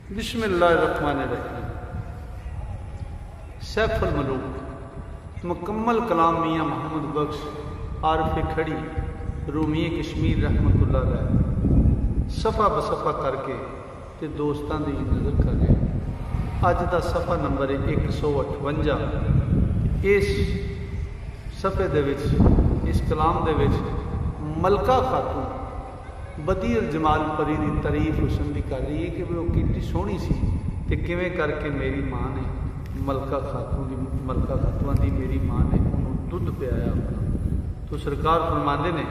बिस्मिल्लाहिर्रहमानिर्रहीम। सैफुल मलूक मुकम्मल कलाम मियाँ मोहम्मद बख्श आरफ खड़ी रूमी कश्मीर रहमतुल्लाह अलैह सफ़ा बसफ़ा करके ते दोस्तां दी नज़र कर रहे। अज का सफ़ा नंबर है 158। इस सफ़े दे विच इस कलाम दे विच मलका खातून बदील जमाल परी की तारीफ हुसन की कर रही है कि वो कितनी सोहनी सी ते किवें करके मेरी माँ ने मलका खातून की मेरी माँ ने उन्होंने दुध पियाया अपना। तो सरकार फरमाते ने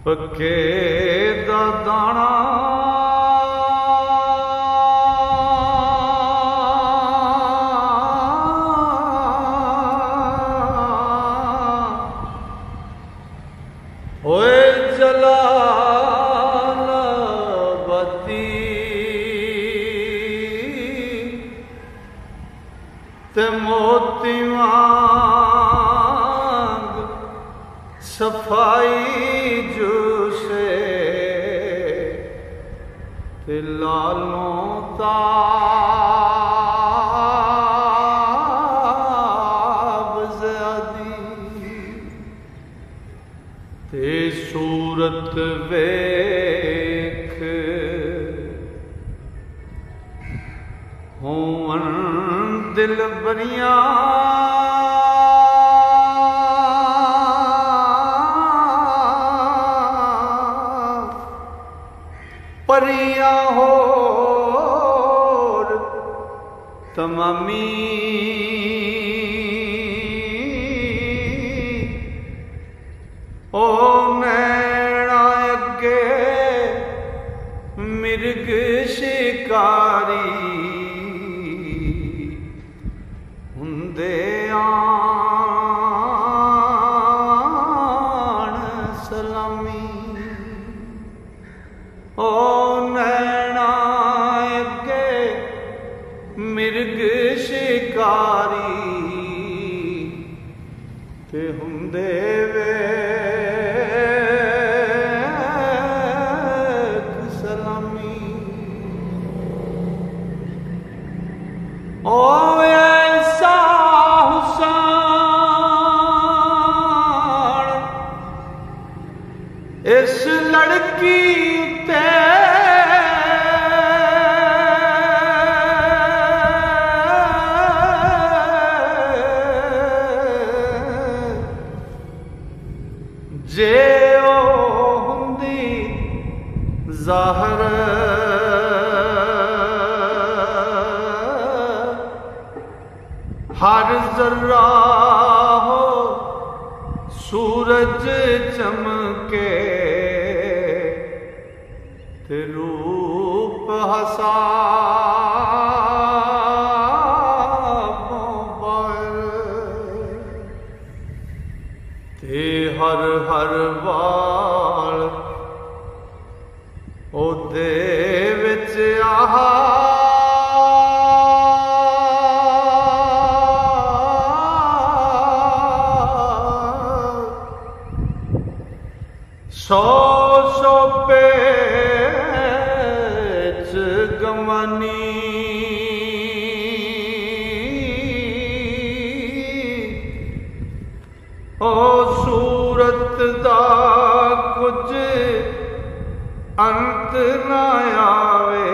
पक्के दा दाना होए जलाल बत्ती ते मोती वांग सफाई लालों ताब ज़्यादी ते सूरत वेख होवन दिल बनिया परिया होर तमामी ओ नैना अगे मिर्ग शिकारी हुंदे आन सलामी। ओ मिर्ग शिकारी ते हुंदे वेख सलामी। ओ ऐसा हुसन इस लड़की ते जे ओ हुंदी ज़ाहिर हर जर्रा हो सूरज चमके ते रूप हसा हर हर वाल ओदे विच आहा सौ सौ पेच गमानी ओ सूरत दा कुछ अंत न आवे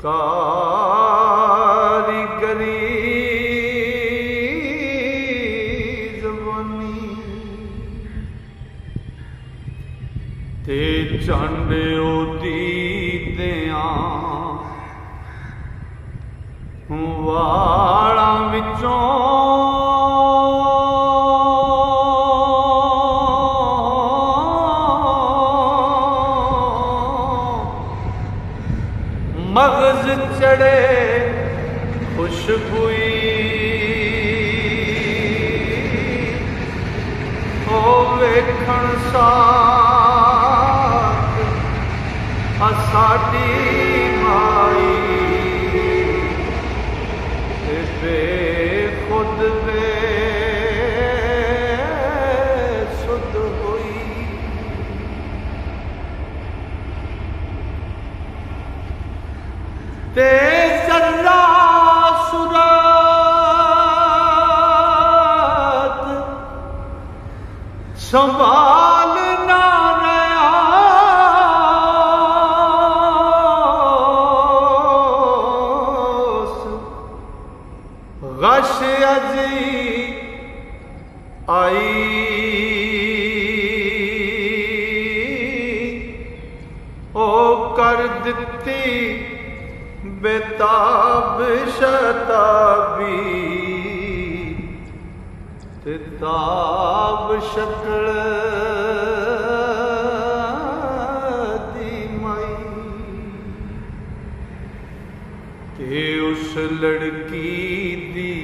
कारीगरी ज़बानी ते चंड ओदी दियां वालां विचों मगज चढ़े खुशबुई ओ वेखण साथ साडी माई बेखुद बेसुध हुई। ते जरा सुरात संभाल ना रहा गश अजी आई ओ कर दिती बेताब शताबी ते ताब शक्ल दी माई ते उस लड़की दी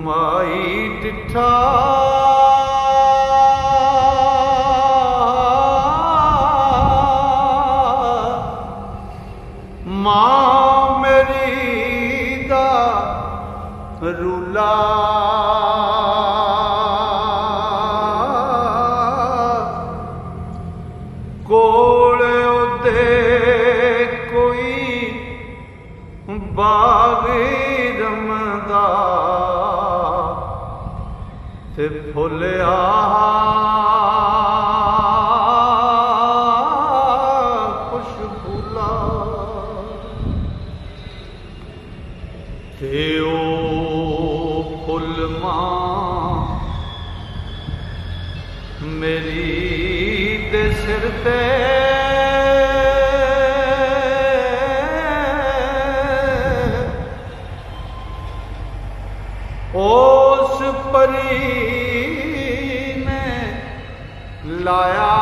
माई डिठा मां मेरी दा रूला कोले ओदे कोई बागी रमदा ते फुलिया खुशबूला ते ओ फुल मां मेरी दे सिर ते उस परी ने लाया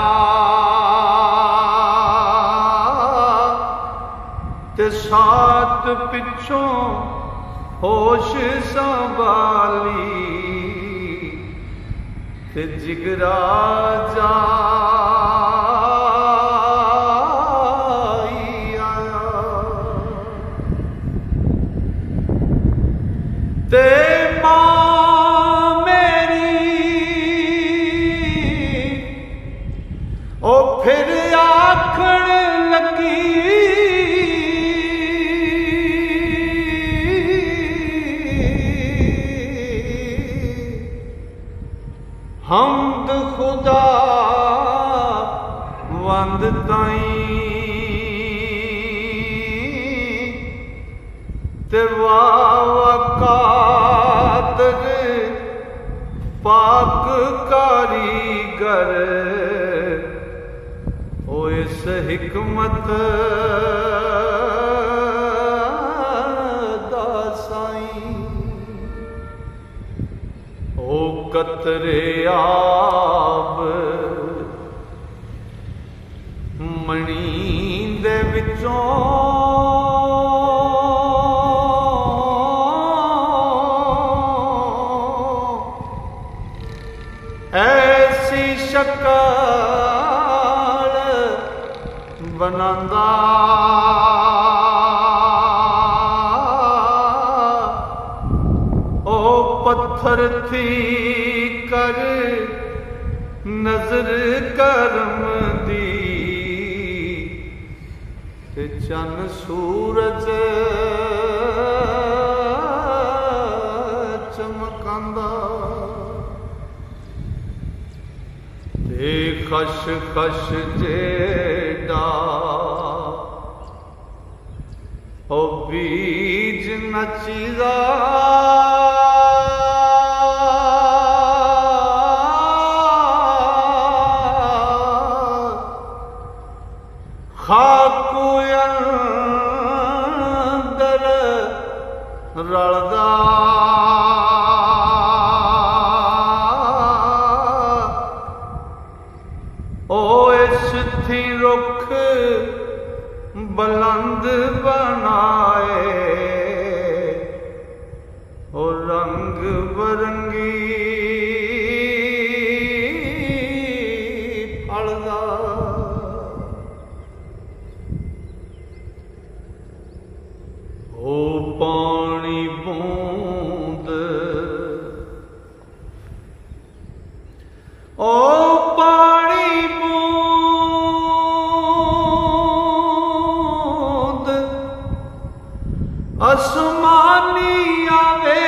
ते साथ पिछों होश संभाली ते जिगरा जाई आया ते मां मेरी ओ फिर आखण लगी हमद खुदा वंद ताई ते वाकातर पाक कारीगर ओ इस हिकमत दा साईं ओ कतरे आब मणी दे विचों ऐसी शक्ल बनांदा ओ पत्थर थी कर नजर करम दी ते चन सूरज चमकांदा ते खश खश जेड़ा ओ बीज नचीदा खाकू अंदर रलदा ओ इस थी रुख बुलंद बनाए ओ पानी बूंद, ओ पानी बूंद आसमानी आवे,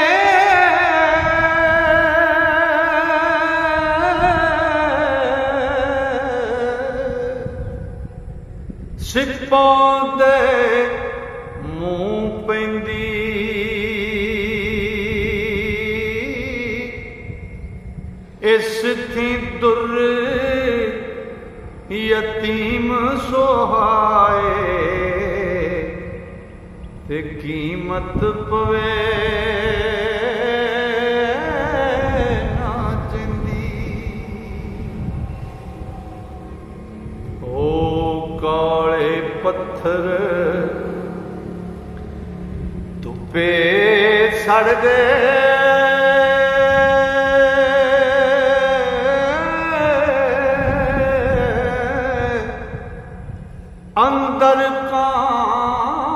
सिप्पां दे मूंह पैंदी, इस थी दुर यतीम सोहाए, ते कीमत पवे ना जिंदी। ओ काले पत्थर धुप्पे सड़ गए, अंदर कान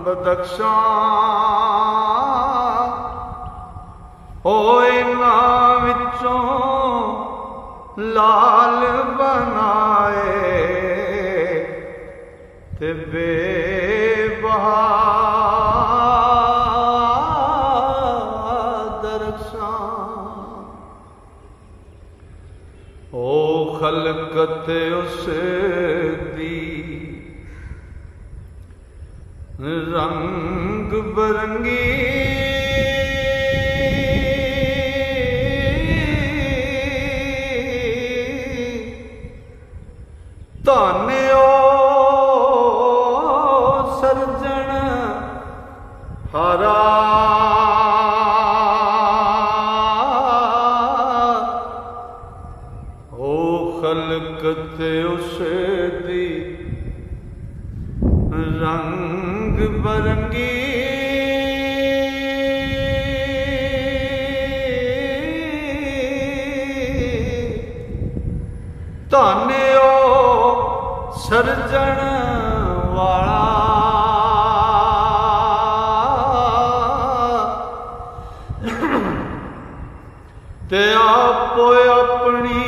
बदख्शां होए ना विचों लाल बनाए, ते बेबहा ओ खलकत उस दी रंग बरंगी, धन ओ सरजन हरा, खलकत उस दी रंग बरंगी, धन ओ सरजन वाला, ते आपो अपनी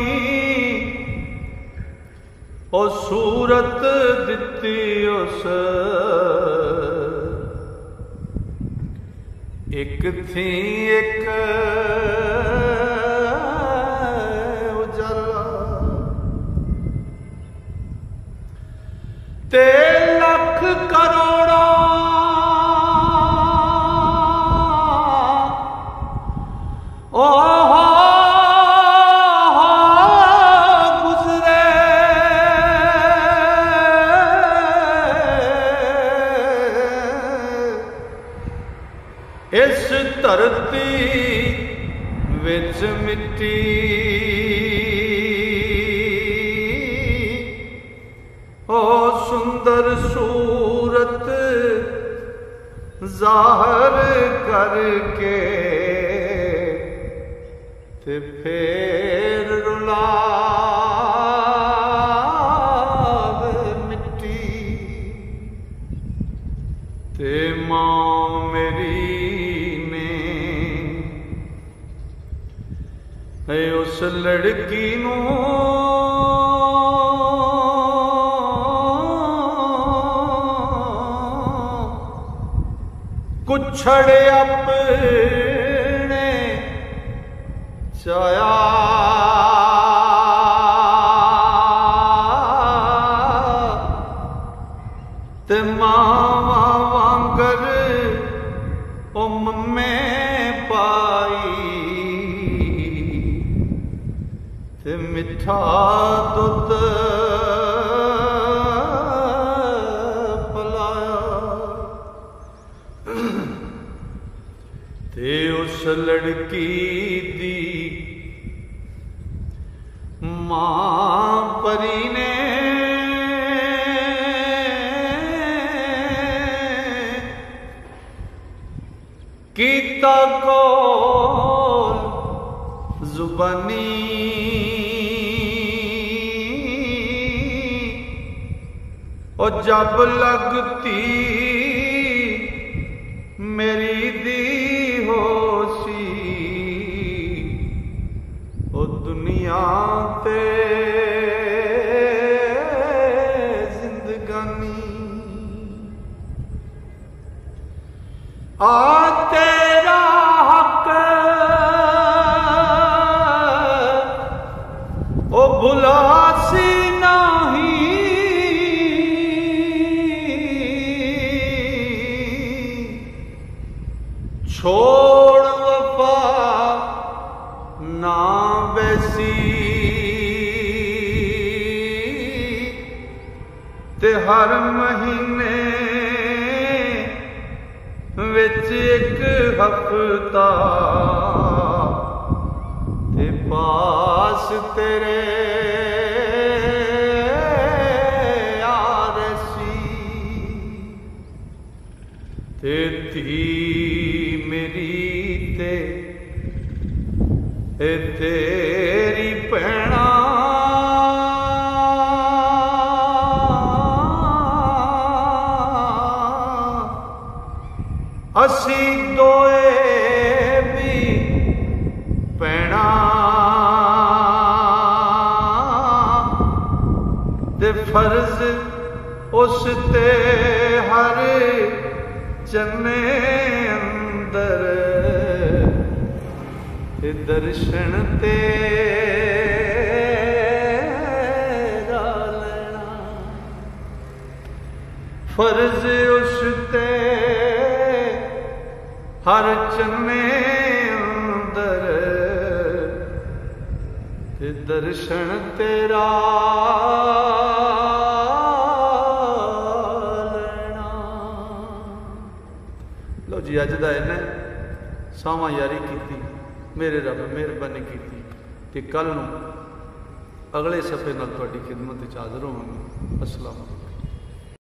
ओ सूरत दिती उस, एक थी एक उजाला, ते लख करोड़ा ओ इस धरती विच मिट्टी, ओ सुंदर सूरत जाहर करके, ते फिर रुलावे मिट्टी, ते मां मेरी उस लड़की नूं कुछड़ अपने चाया, ते मावा वांगर ओ मम्मे पाई, ते मिठा दुध पिलाया, ते उस लड़की दी मां परी ने कीता कौल जुबानी, और जब लगती आ तेरा हक ओ भुलासी नहीं, छोड़ वफा ना वैसी ते हर महीने विच एक हफ्ता ते पास तेरे ते धी मेरी ते तेरी भैणा असी दोए भी भैणा ते फर्ज उस ते हर चन्ने अंदर ते दर्शन तेरा लेना, फर्ज उस ते हर चन्ने अंदर ते दर्शन तेरा। लो जी अज का इन्हें सावां यारी की, मेरे रब मेहरबानी की, ते कल नूं अगले सफ़े नाल तुहाडी खिदमत विच हाज़र होवांगे। अस्सलाम वालेकुम।